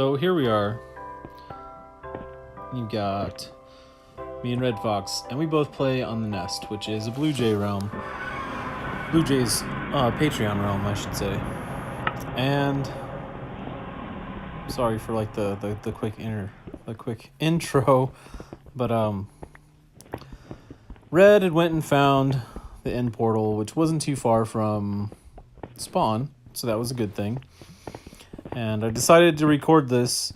So here we are. You got me and Red Fox, and we both play on the Nest, which is a BluJay realm. BluJay's Patreon realm, I should say. And sorry for like the quick intro, but Red had went and found the end portal, which wasn't too far from spawn, so that was a good thing. And I decided to record this,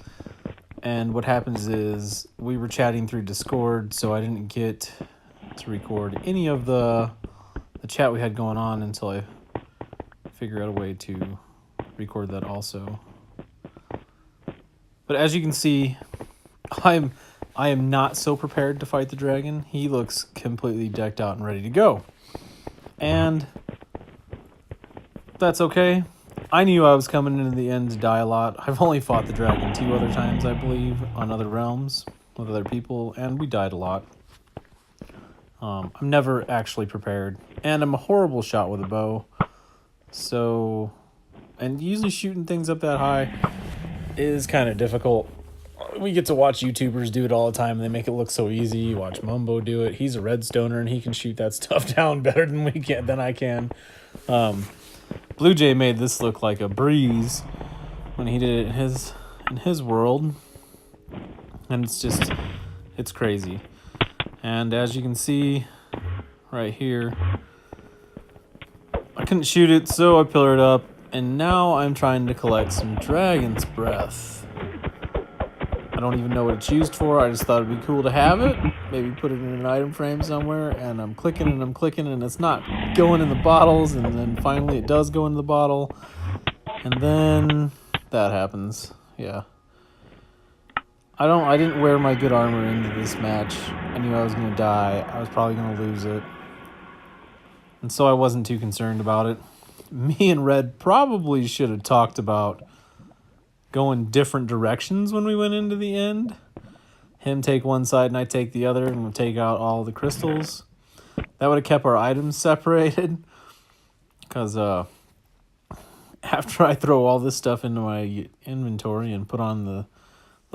and what happens is we were chatting through Discord, so I didn't get to record any of the chat we had going on until I figure out a way to record that also. But as you can see, I am not so prepared to fight the dragon. He looks completely decked out and ready to go. And that's okay. I knew I was coming into the end to die a lot. I've only fought the dragon 2 other times, I believe, on other realms with other people, and we died a lot. I'm never actually prepared, and I'm a horrible shot with a bow. So, and usually shooting things up that high is kind of difficult. We get to watch YouTubers do it all the time, and they make it look so easy. You watch Mumbo do it. He's a redstoner, and he can shoot that stuff down better than I can. BluJay made this look like a breeze when he did it in his world, and it's crazy. And as you can see right here, I couldn't shoot it, so I pillared up, and now I'm trying to collect some dragon's breath. I don't even know what it's used for. I just thought it'd be cool to have it, maybe put it in an item frame somewhere, and I'm clicking and it's not going in the bottles, and then finally it does go into the bottle, and then that happens. Yeah. I didn't wear my good armor into this match. I knew I was going to die. I was probably going to lose it. And so I wasn't too concerned about it. Me and Red probably should have talked about going different directions when we went into the end. Him take one side and I take the other, and we'll take out all the crystals. That would have kept our items separated. Because after I throw all this stuff into my inventory and put on the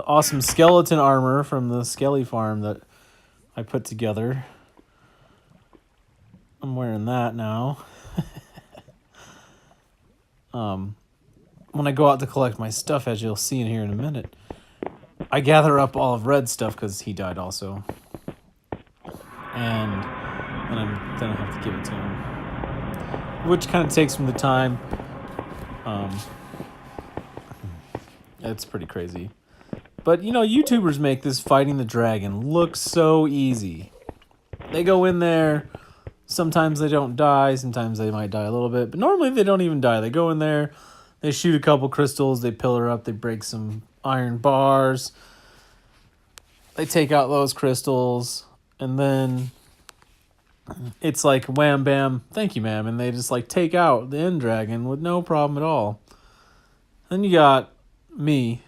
awesome skeleton armor from the Skelly farm that I put together, I'm wearing that now. When I go out to collect my stuff, as you'll see in here in a minute, I gather up all of Red's stuff because he died also. And then I have to give it to him, which kind of takes from the time. It's pretty crazy. But, you know, YouTubers make this fighting the dragon look so easy. They go in there. Sometimes they don't die. Sometimes they might die a little bit. But normally they don't even die. They go in there. They shoot a couple crystals. They pillar up. They break some iron bars. They take out those crystals. And then it's like wham, bam, thank you, ma'am. And they just like take out the end dragon with no problem at all. Then you got me.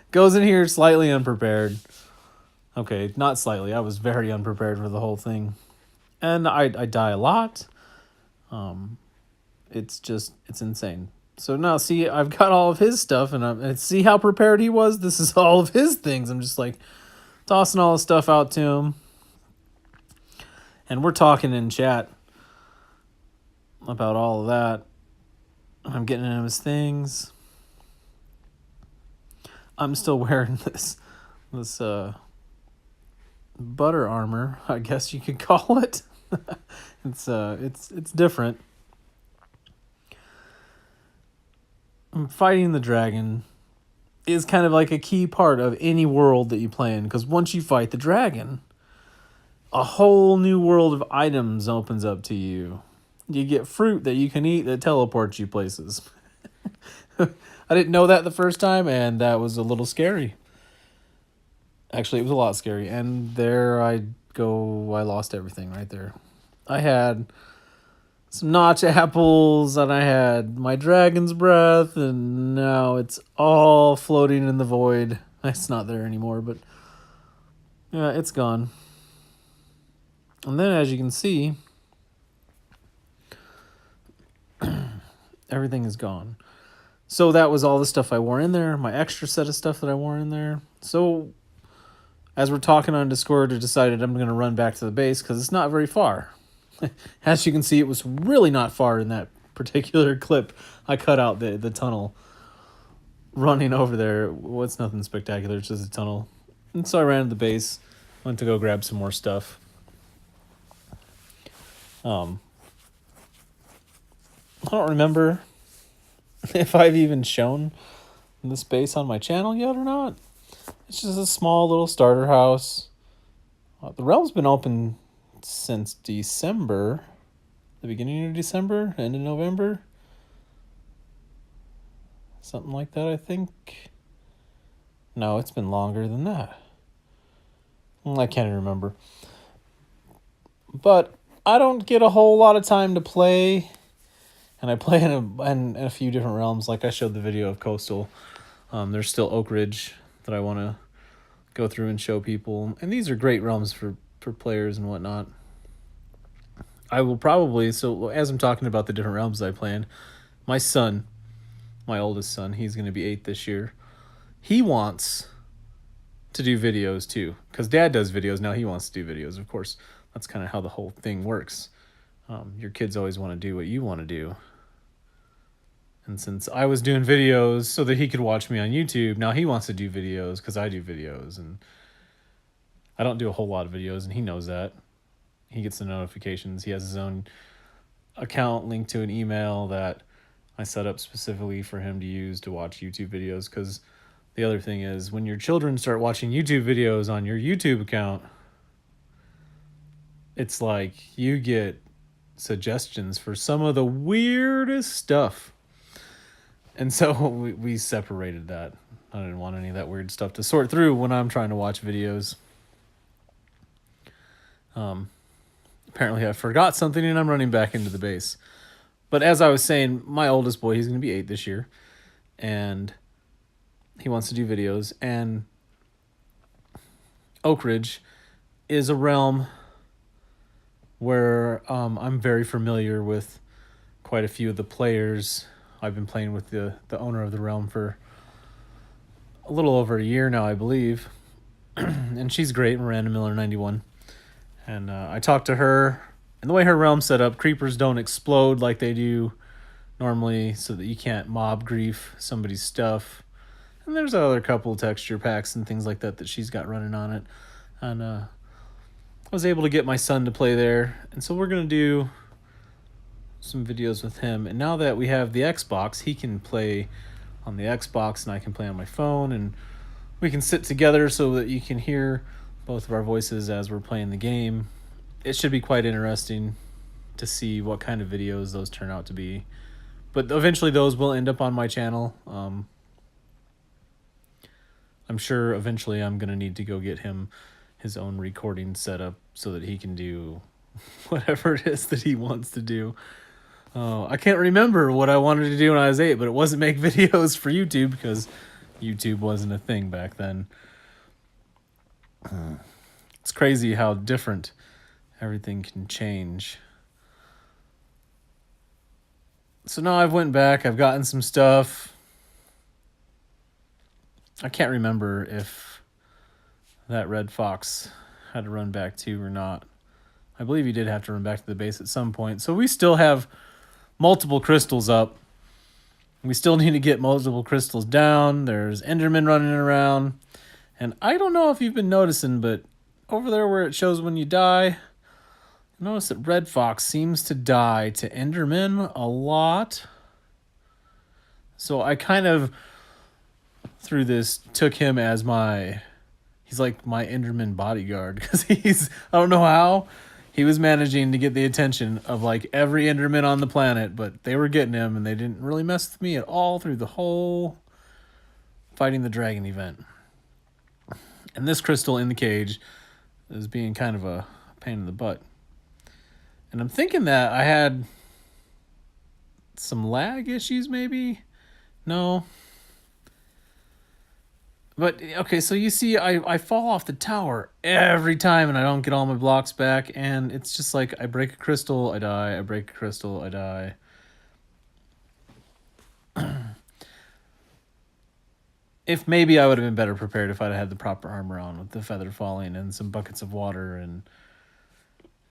Goes in here slightly unprepared. Okay, not slightly. I was very unprepared for the whole thing. And I die a lot. It's insane. So now, see, I've got all of his stuff, and see how prepared he was? This is all of his things. I'm just like tossing all the stuff out to him. And we're talking in chat about all of that. I'm getting him his things. I'm still wearing this butter armor, I guess you could call it. It's different. Fighting the dragon is kind of like a key part of any world that you play in, because once you fight the dragon, a whole new world of items opens up to you. You get fruit that you can eat that teleports you places. I didn't know that the first time, and that was a little scary. Actually, it was a lot scary. And there I go. I lost everything right there. I had some notch apples, and I had my dragon's breath, and now it's all floating in the void. It's not there anymore, but yeah, it's gone. And then, as you can see, everything is gone. So that was all the stuff I wore in there, my extra set of stuff that I wore in there. So as we're talking on Discord, I decided I'm going to run back to the base because it's not very far. As you can see, it was really not far in that particular clip. I cut out the tunnel running over there. What's nothing spectacular, it's just a tunnel. And so I ran to the base, went to go grab some more stuff. I don't remember if I've even shown this base on my channel yet or not. It's just a small little starter house. The realm's been open since December, the beginning of December, end of November. Something like that, I think. No, it's been longer than that. I can't even remember. But I don't get a whole lot of time to play. And I play in a few different realms. Like I showed the video of Coastal. There's still Oak Ridge that I want to go through and show people. And these are great realms for players and whatnot. I will probably, so as I'm talking about the different realms I play in, my son, my oldest son, he's going to be 8 this year. He wants to do videos too. Because Dad does videos, now he wants to do videos. Of course, that's kind of how the whole thing works. Your kids always want to do what you want to do. And since I was doing videos so that he could watch me on YouTube, now he wants to do videos because I do videos. And I don't do a whole lot of videos, and he knows that. He gets the notifications. He has his own account linked to an email that I set up specifically for him to use to watch YouTube videos. Because the other thing is, when your children start watching YouTube videos on your YouTube account, it's like you get suggestions for some of the weirdest stuff. And so we separated that. I didn't want any of that weird stuff to sort through when I'm trying to watch videos. Apparently I forgot something and I'm running back into the base. But as I was saying, my oldest boy, he's going to be 8 this year. And he wants to do videos. And Oak Ridge is a realm where I'm very familiar with quite a few of the players. I've been playing with the owner of the realm for a little over a year now, I believe. And she's great, Miranda Miller 91. And I talked to her, and the way her realm's set up, creepers don't explode like they do normally, so that you can't mob grief somebody's stuff. And there's another couple texture packs and things like that she's got running on it. And I was able to get my son to play there, and so we're going to do some videos with him. And now that we have the Xbox, he can play on the Xbox and I can play on my phone, and we can sit together so that you can hear both of our voices as we're playing the game. It should be quite interesting to see what kind of videos those turn out to be. But eventually those will end up on my channel. I'm sure eventually I'm going to need to go get him his own recording set up so that he can do whatever it is that he wants to do. I can't remember what I wanted to do when I was 8, but it wasn't make videos for YouTube because YouTube wasn't a thing back then. It's crazy how different everything can change. So now I've went back, I've gotten some stuff. I can't remember if that red fox had to run back too or not. I believe he did have to run back to the base at some point. So we still have multiple crystals up. We still need to get multiple crystals down. There's Enderman running around. And I don't know if you've been noticing, but over there where it shows when you die, notice that Red Fox seems to die to Enderman a lot. So I kind of, through this, took him as he's like my Enderman bodyguard. Because I don't know how, he was managing to get the attention of like every Enderman on the planet, but they were getting him and they didn't really mess with me at all through the whole fighting the dragon event. And this crystal in the cage is being kind of a pain in the butt. And I'm thinking that I had some lag issues maybe? No. But, okay, so you see I fall off the tower every time and I don't get all my blocks back. And it's just like I break a crystal, I die. I break a crystal, I die. If maybe I would have been better prepared if I'd had the proper armor on with the feather falling and some buckets of water and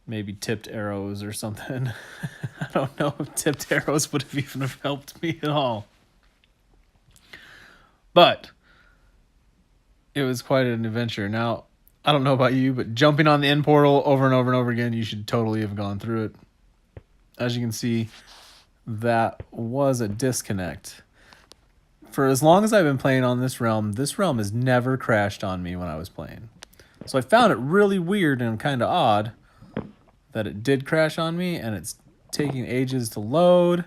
maybe tipped arrows or something. I don't know if tipped arrows would have even have helped me at all. But it was quite an adventure. Now, I don't know about you, but jumping on the end portal over and over and over again, you should totally have gone through it. As you can see, that was a disconnect. For as long as I've been playing on this realm has never crashed on me when I was playing. So I found it really weird and kind of odd that it did crash on me, and it's taking ages to load.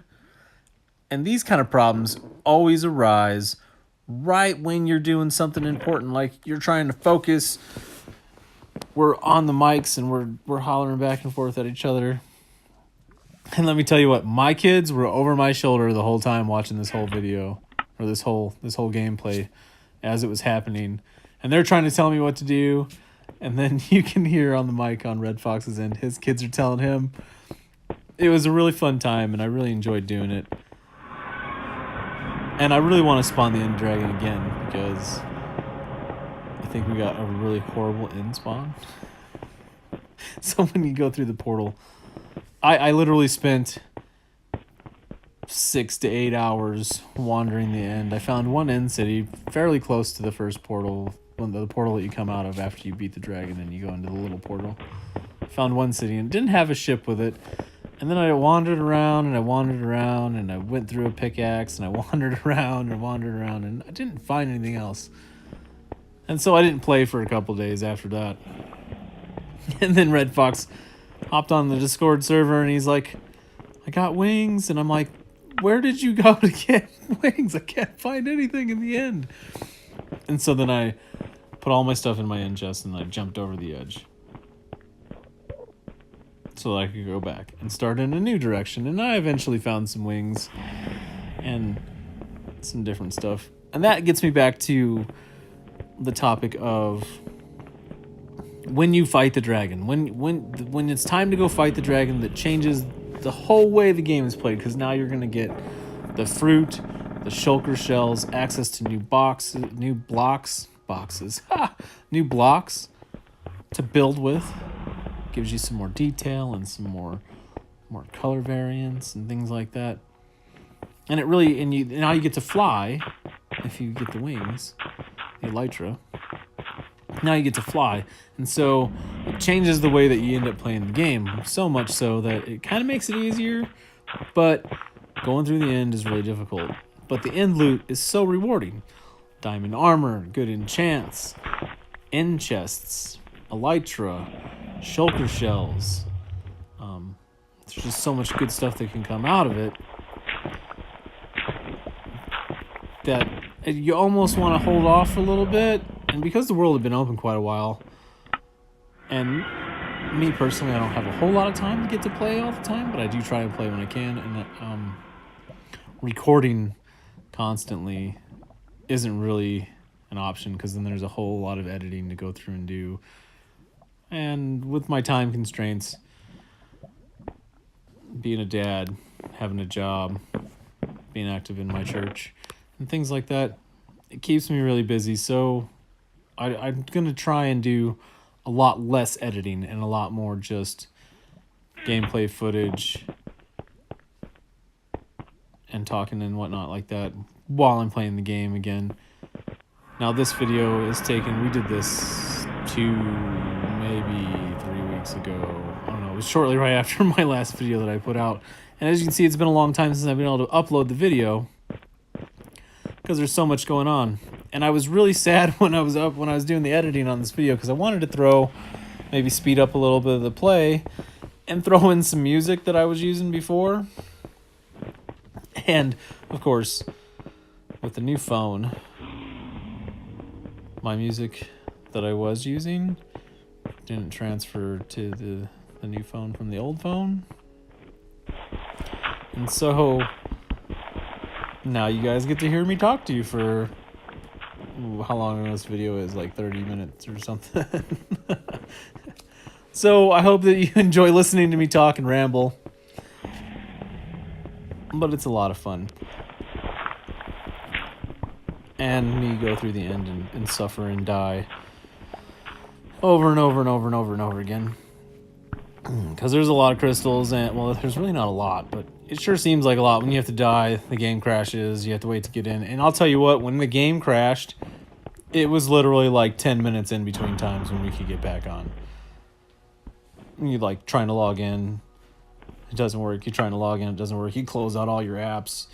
And these kind of problems always arise right when you're doing something important, like you're trying to focus. We're on the mics and we're hollering back and forth at each other. And let me tell you what, my kids were over my shoulder the whole time watching this whole video, or this whole gameplay as it was happening. And they're trying to tell me what to do. And then you can hear on the mic on Red Fox's end, his kids are telling him. It was a really fun time, and I really enjoyed doing it. And I really want to spawn the end dragon again, because I think we got a really horrible end spawn. So when you go through the portal, I literally spent 6 to 8 hours wandering the end. I found one end city fairly close to the first portal, the portal that you come out of after you beat the dragon and you go into the little portal. Found one city and didn't have a ship with it. And then I wandered around and I wandered around and I went through a pickaxe and I wandered around and I didn't find anything else. And so I didn't play for a couple days after that. And then Red Fox hopped on the Discord server and he's like, I got wings. And I'm like, where did you go to get wings? I can't find anything in the end. And so then I put all my stuff in my end chest and I jumped over the edge so that I could go back and start in a new direction. And I eventually found some wings and some different stuff. And that gets me back to the topic of when you fight the dragon. When it's time to go fight the dragon, that changes the whole way the game is played, because now you're going to get the fruit, the shulker shells, access to new blocks to build with. Gives you some more detail and some more color variants and things like that. And it really, now you get to fly if you get the wings, the elytra. Now you get to fly, and so it changes the way that you end up playing the game, so much so that it kind of makes it easier, but going through the end is really difficult. But the end loot is so rewarding. Diamond armor, good enchants, end chests, elytra, shulker shells. There's just so much good stuff that can come out of it that you almost want to hold off a little bit. And because the world had been open quite a while, and me personally, I don't have a whole lot of time to get to play all the time, but I do try and play when I can. And recording constantly isn't really an option, because then there's a whole lot of editing to go through and do. And with my time constraints, being a dad, having a job, being active in my church, and things like that, it keeps me really busy. So I'm going to try and do a lot less editing and a lot more just gameplay footage and talking and whatnot like that while I'm playing the game again. Now this video is taken, we did this 2, maybe 3 weeks ago. I don't know, it was shortly right after my last video that I put out. And as you can see, it's been a long time since I've been able to upload the video, because there's so much going on. And I was really sad when I was doing the editing on this video, because I wanted to maybe speed up a little bit of the play and throw in some music that I was using before. And of course, with the new phone, my music that I was using didn't transfer to the new phone from the old phone. And so now you guys get to hear me talk to you for how long this video is, like 30 minutes or something. So I hope that you enjoy listening to me talk and ramble, but it's a lot of fun. and me go through the end and suffer and die over and over and over and over and over again. Because there's a lot of crystals, and well, there's really not a lot, but it sure seems like a lot. When you have to die, the game crashes, you have to wait to get in. And I'll tell you what, when the game crashed, it was literally like 10 minutes in between times when we could get back on. You like trying to log in, it doesn't work. You're trying to log in, it doesn't work. You close out all your apps,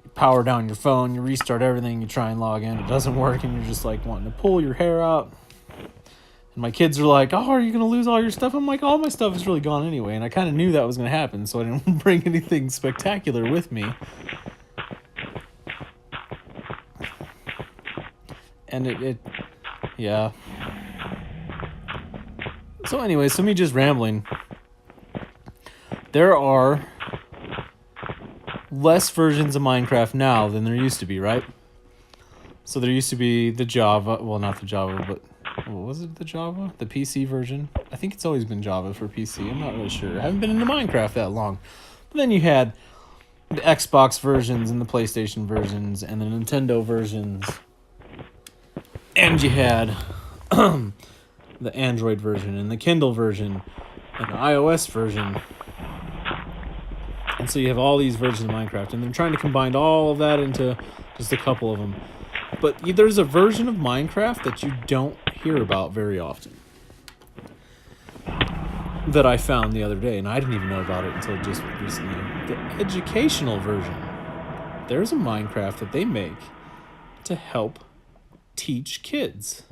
you power down your phone, you restart everything, you try and log in, it doesn't work, and you're just like wanting to pull your hair out. And my kids are like, oh, are you going to lose all your stuff? I'm like, all my stuff is really gone anyway. And I kind of knew that was going to happen, so I didn't bring anything spectacular with me. And yeah. So anyway, so me just rambling. There are less versions of Minecraft now than there used to be, right? So there used to be the Java, well, not the Java, but what was it, the Java? The PC version? I think it's always been Java for PC. I'm not really sure. I haven't been into Minecraft that long. But then you had the Xbox versions and the PlayStation versions and the Nintendo versions. And you had the Android version and the Kindle version and the iOS version. And so you have all these versions of Minecraft, and they're trying to combine all of that into just a couple of them. But there's a version of Minecraft that you don't hear about very often that I found the other day, and I didn't even know about it until just recently. The educational version. There's a Minecraft that they make to help teach kids.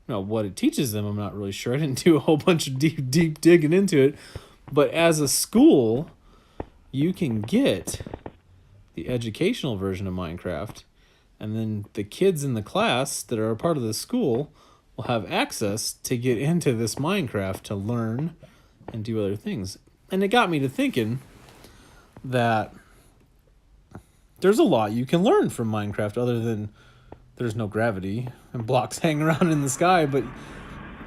Now, what it teaches them, I'm not really sure. I didn't do a whole bunch of deep digging into it. But as a school, you can get the educational version of Minecraft, and then the kids in the class that are a part of the school will have access to get into this Minecraft to learn and do other things. And it got me to thinking that there's a lot you can learn from Minecraft other than there's no gravity and blocks hang around in the sky, but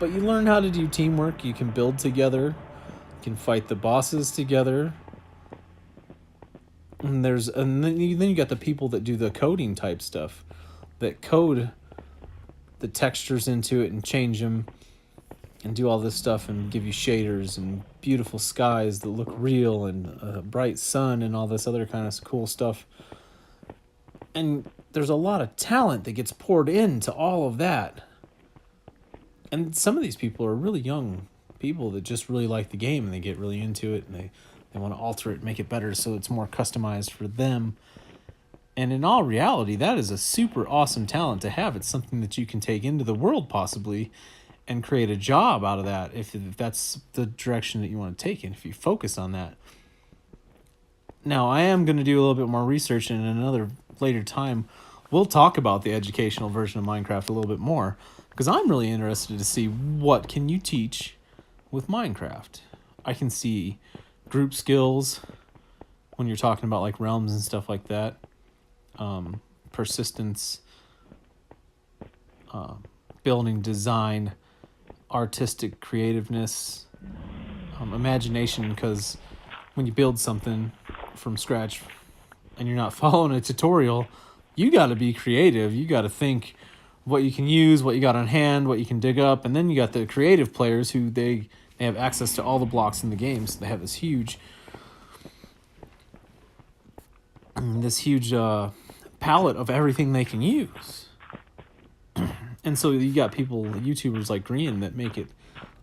you learn how to do teamwork. You can build together, you can fight the bosses together. And then you got the people that do the coding type stuff, that code the textures into it and change them and do all this stuff and give you shaders and beautiful skies that look real and a bright sun and all this other kind of cool stuff. And there's a lot of talent that gets poured into all of that. And some of these people are really young people that just really like the game and they get really into it and they want to alter it, make it better so it's more customized for them. And in all reality, that is a super awesome talent to have. It's something that you can take into the world possibly and create a job out of that if that's the direction that you want to take it, if you focus on that. Now, I am going to do a little bit more research, and in another later time, we'll talk about the educational version of Minecraft a little bit more, because I'm really interested to see what can you teach with Minecraft. I can see group skills when you're talking about like realms and stuff like that, persistence, building design, artistic creativeness, imagination, because when you build something from scratch and you're not following a tutorial, you got to be creative. You got to think what you can use, what you got on hand, what you can dig up. And then you got the creative players who they have access to all the blocks in the game. So they have this huge palette of everything they can use. And so you got people, YouTubers like Green, that make it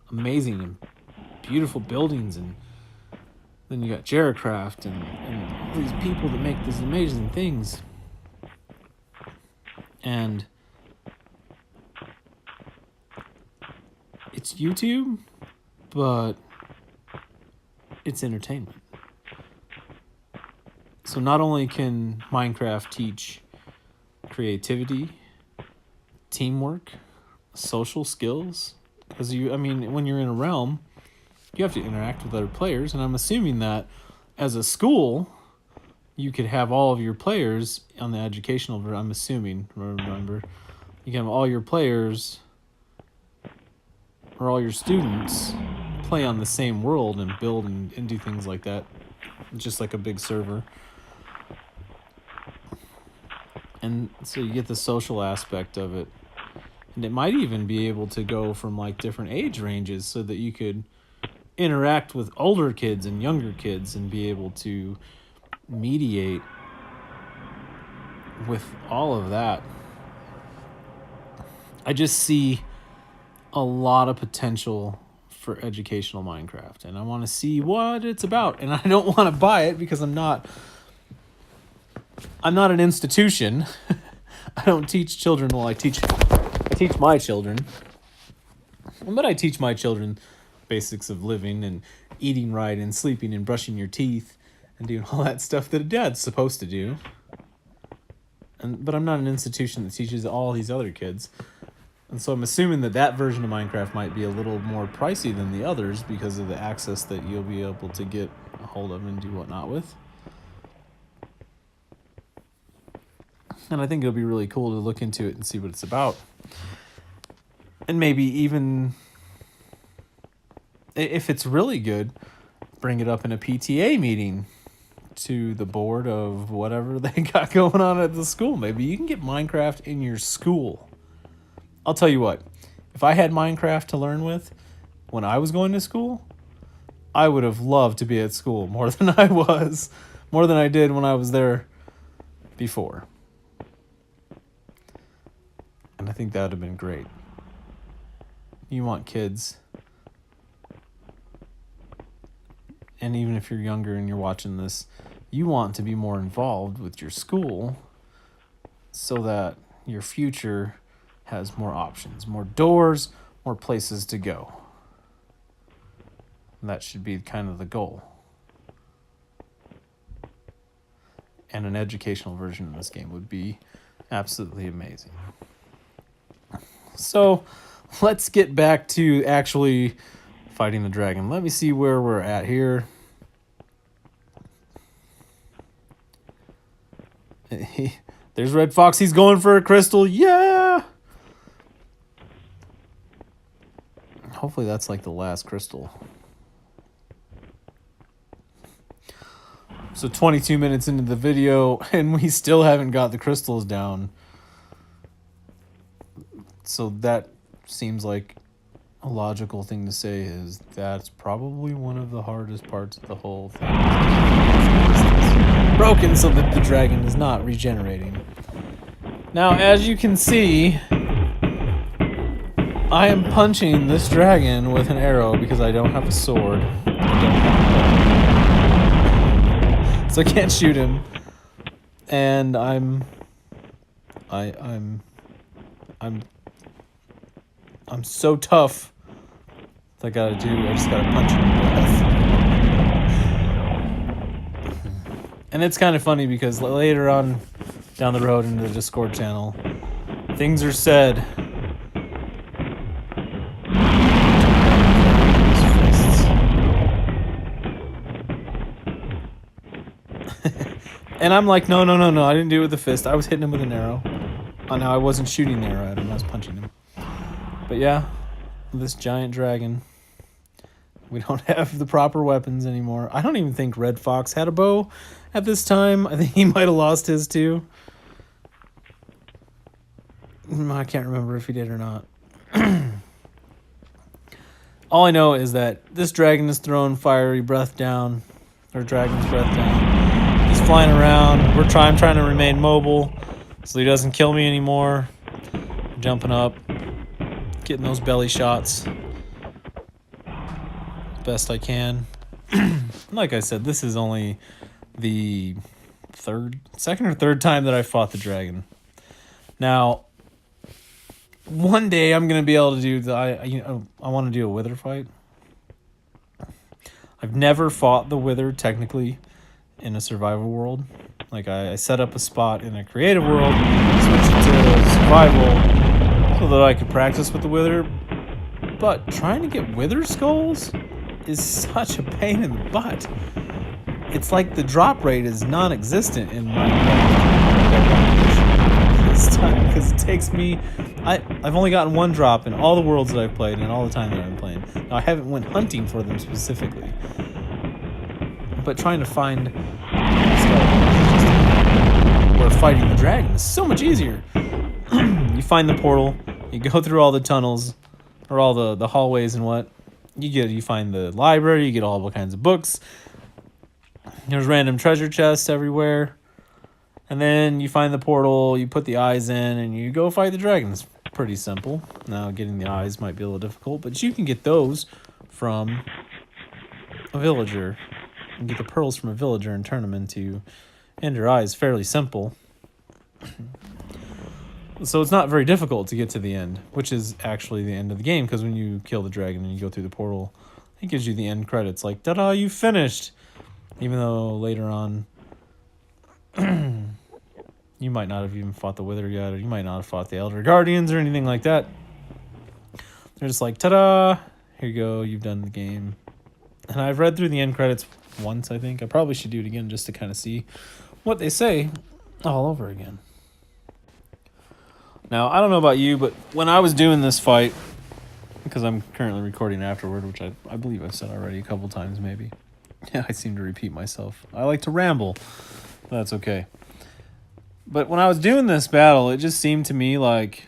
amazing and beautiful buildings, and then you got Jaracraft and these people that make these amazing things. And it's YouTube, but it's entertainment. So not only can Minecraft teach creativity, teamwork, social skills, because when you're in a realm, you have to interact with other players, and I'm assuming that as a school, you could have all of your players on the educational, remember, you can have all your players or all your students play on the same world and build and do things like that, just like a big server. And so you get the social aspect of it. And it might even be able to go from like different age ranges so that you could interact with older kids and younger kids and be able to mediate with all of that. I just see a lot of potential for educational Minecraft, and I want to see what it's about. And I don't want to buy it because I'm not an institution. I don't teach children. Well, I teach my children, but I teach my children basics of living and eating right and sleeping and brushing your teeth and doing all that stuff that a dad's supposed to do. But I'm not an institution that teaches all these other kids. And so I'm assuming that version of Minecraft might be a little more pricey than the others because of the access that you'll be able to get a hold of and do whatnot with. And I think it'll be really cool to look into it and see what it's about. And maybe even, if it's really good, bring it up in a PTA meeting to the board of whatever they got going on at the school. Maybe you can get Minecraft in your school. I'll tell you what, if I had Minecraft to learn with when I was going to school, I would have loved to be at school more than I did when I was there before. And I think that would have been great. You want kids, and even if you're younger and you're watching this, you want to be more involved with your school so that your future has more options, more doors, more places to go. And that should be kind of the goal. And an educational version of this game would be absolutely amazing. So let's get back to actually fighting the dragon. Let me see where we're at here. There's Red Fox. He's going for a crystal. Yeah! Hopefully that's like the last crystal. So 22 minutes into the video, and we still haven't got the crystals down. So that seems like a logical thing to say is that's probably one of the hardest parts of the whole thing. Broken so that the dragon is not regenerating. Now, as you can see, I am punching this dragon with an arrow because I don't have a sword. So I can't shoot him. And I'm so tough. I just gotta punch him in the breath. And it's kind of funny because later on down the road in the Discord channel, things are said. And I'm like, no, I didn't do it with the fist. I was hitting him with an arrow. Oh, no, I wasn't shooting the arrow at him. I was punching him. But yeah, this giant dragon. We don't have the proper weapons anymore. I don't even think Red Fox had a bow at this time. I think he might have lost his too. I can't remember if he did or not. All I know is that this dragon is throwing fiery breath down. Or dragon's breath down. He's flying around. I'm trying to remain mobile so he doesn't kill me anymore. Jumping up. Getting those belly shots. Best I can. Like I said, this is only the second or third time that I fought the dragon. Now, one day I'm gonna be able to do I want to do a wither fight. I've never fought the wither technically in a survival world. Like I set up a spot in a creative world, switched it to survival so that I could practice with the wither. But trying to get wither skulls is such a pain in the butt. It's like the drop rate is non-existent in Minecraft this time because it takes me. I've only gotten one drop in all the worlds that I've played and all the time that I've been playing. Now, I haven't went hunting for them specifically, but trying to find where fighting the dragon is so much easier. You find the portal, you go through all the tunnels, or all the hallways and what. You find the library, you get all kinds of books. There's random treasure chests everywhere. And then you find the portal, you put the eyes in, and you go fight the dragon. It's pretty simple. Now, getting the eyes might be a little difficult, but you can get those from a villager. You can get the pearls from a villager and turn them into Ender Eyes. Fairly simple. So it's not very difficult to get to the end, which is actually the end of the game, because when you kill the dragon and you go through the portal, it gives you the end credits, like, ta-da, you finished! Even though later on, you might not have even fought the Wither yet, or you might not have fought the Elder Guardians or anything like that. They're just like, ta-da, here you go, you've done the game. And I've read through the end credits once, I think. I probably should do it again just to kind of see what they say all over again. Now, I don't know about you, but when I was doing this fight, because I'm currently recording afterward, which I believe I've said already a couple times maybe. Yeah, I seem to repeat myself. I like to ramble. But that's okay. But when I was doing this battle, it just seemed to me like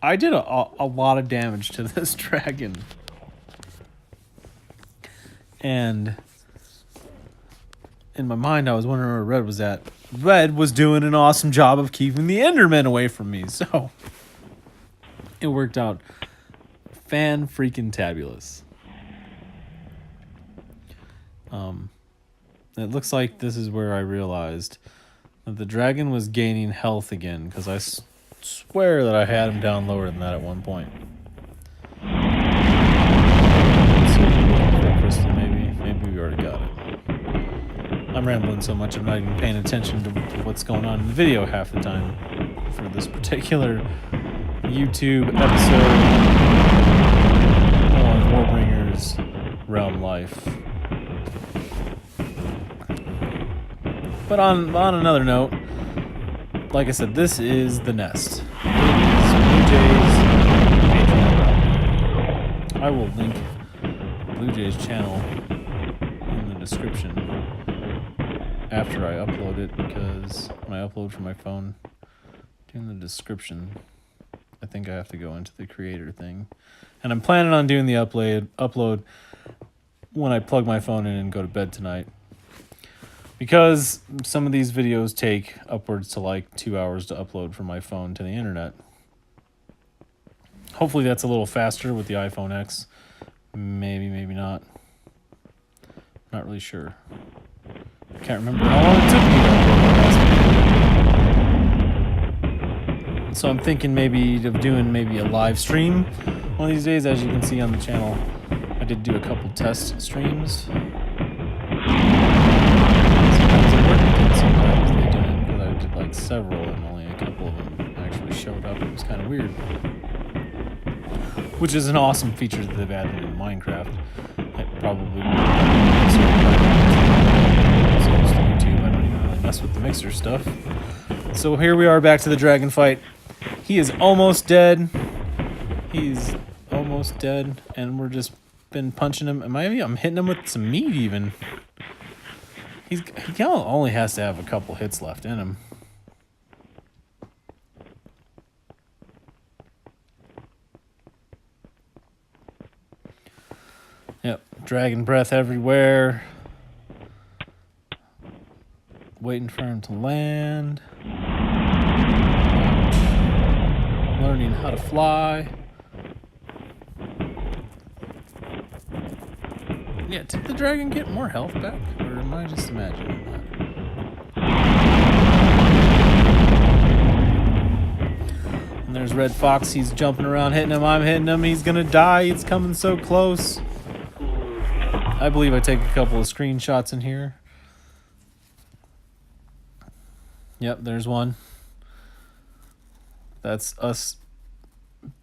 I did a lot of damage to this dragon. And in my mind, I was wondering where Red was at. Red was doing an awesome job of keeping the Endermen away from me, so it worked out fan-freaking-tabulous. It looks like this is where I realized that the dragon was gaining health again, because I swear that I had him down lower than that at one point. Crystal, maybe we already got it. I'm rambling so much I'm not even paying attention to what's going on in the video half the time for this particular YouTube episode on Warbringer's Realm Life. But on another note, like I said, this is the nest. It is BluJay's Patreon. I will link BluJay's channel in the description after I upload it, because when I upload from my phone, in the description, I think I have to go into the creator thing. And I'm planning on doing the upload when I plug my phone in and go to bed tonight, because some of these videos take upwards to like 2 hours to upload from my phone to the internet. Hopefully that's a little faster with the iPhone X. Maybe not. Not really sure. Can't remember how long it took me to upload. So I'm thinking maybe of doing maybe a live stream one of these days. As you can see on the channel, I did do a couple test streams. Sometimes they didn't, because I did like several and only a couple of them actually showed up. It was kind of weird. Which is an awesome feature that they've added in Minecraft. It probably YouTube. I don't even really mess with the mixer stuff. So here we are back to the dragon fight. He is almost dead. He's almost dead, and we're just been punching him. I'm hitting him with some meat even. He only has to have a couple hits left in him. Yep, dragon breath everywhere. Waiting for him to land. Learning how to fly. Yeah, did the dragon get more health back? Or am I just imagining that? And there's Red Fox. He's jumping around, hitting him. I'm hitting him. He's gonna die. It's coming so close. I believe I take a couple of screenshots in here. Yep, there's one. That's us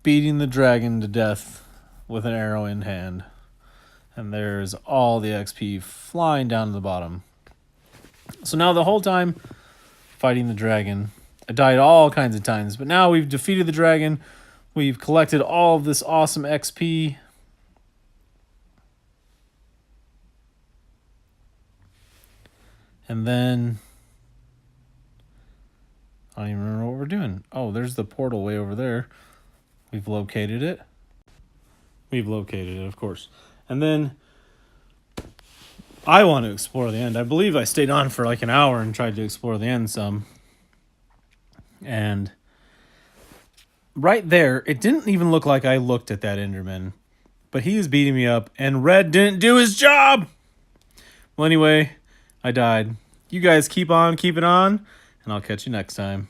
beating the dragon to death with an arrow in hand. And there's all the XP flying down to the bottom. So now the whole time fighting the dragon, I died all kinds of times. But now we've defeated the dragon. We've collected all of this awesome XP. And then I don't even remember what we're doing. Oh, there's the portal way over there. We've located it. We've located it, of course. And then I want to explore the end. I believe I stayed on for like an hour and tried to explore the end some. And right there, it didn't even look like I looked at that Enderman. But he is beating me up, and Red didn't do his job! Well, anyway, I died. You guys keep on keeping on, and I'll catch you next time.